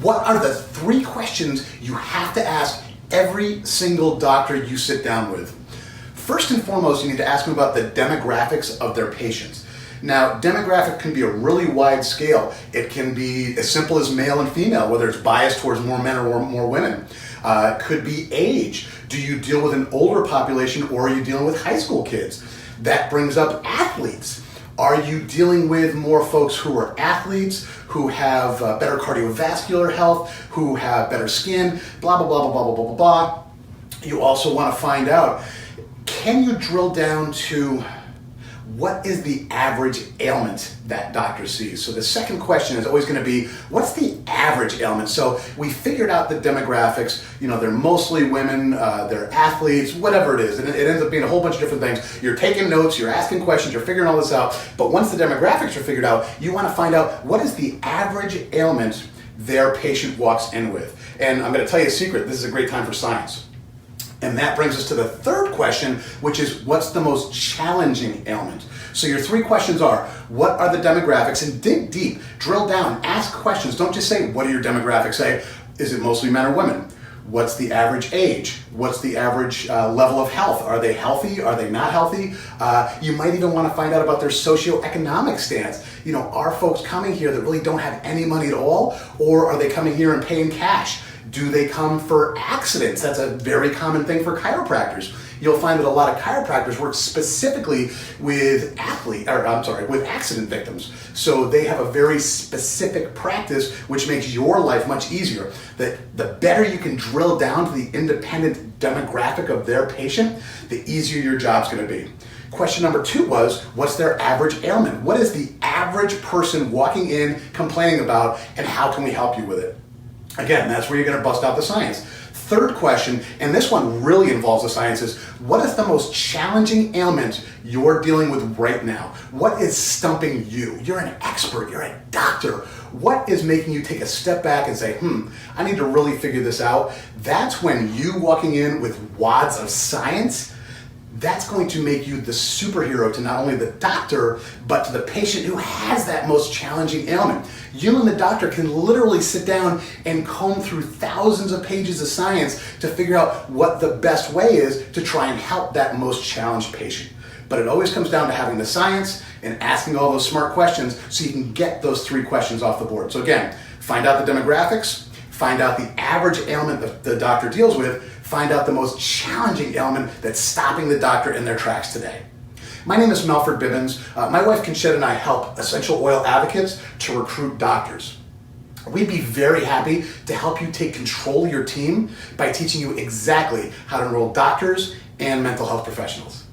What are the 3 questions you have to ask every single doctor you sit down with? First and foremost, you need to ask them about the demographics of their patients. Now, demographic can be a really wide scale. It can be as simple as male and female, whether it's biased towards more men or more women. It could be age. Do you deal with an older population or are you dealing with high school kids? That brings up athletes. Are you dealing with more folks who are athletes, who have better cardiovascular health, who have better skin, blah, blah, blah, blah, blah, blah, blah, blah. You also want to find out, can you drill down to what is the average ailment that doctor sees? So the second question is always going to be, what's the average ailment? So we figured out the demographics, they're mostly women, they're athletes, whatever it is. And it ends up being a whole bunch of different things. You're taking notes, you're asking questions, you're figuring all this out. But once the demographics are figured out, you want to find out what is the average ailment their patient walks in with. And I'm going to tell you a secret, this is a great time for science. And that brings us to the third question, which is what's the most challenging ailment? So your 3 questions are, what are the demographics? And dig deep, drill down, ask questions. Don't just say, what are your demographics? Say, is it mostly men or women? What's the average age? What's the average level of health? Are they healthy? Are they not healthy? You might even want to find out about their socioeconomic stance. Are folks coming here that really don't have any money at all? Or are they coming here and paying cash? Do they come for accidents? That's a very common thing for chiropractors. You'll find that a lot of chiropractors work specifically with accident victims. So they have a very specific practice which makes your life much easier. That the better you can drill down to the independent demographic of their patient, the easier your job's going to be. Question number 2 was, what's their average ailment? What is the average person walking in complaining about, and how can we help you with it? Again, that's where you're going to bust out the science. Third question, and this one really involves the science, is what is the most challenging ailment you're dealing with right now? What is stumping you? You're an expert, you're a doctor. What is making you take a step back and say, I need to really figure this out? That's when you walking in with wads of science, that's going to make you the superhero to not only the doctor, but to the patient who has that most challenging ailment. You and the doctor can literally sit down and comb through thousands of pages of science to figure out what the best way is to try and help that most challenged patient. But it always comes down to having the science and asking all those smart questions so you can get those 3 questions off the board. So again, find out the demographics, find out the average ailment that the doctor deals with, find out the most challenging ailment that's stopping the doctor in their tracks today. My name is Melford Bibens. My wife Concetta and I help essential oil advocates to recruit doctors. We'd be very happy to help you take control of your team by teaching you exactly how to enroll doctors and mental health professionals.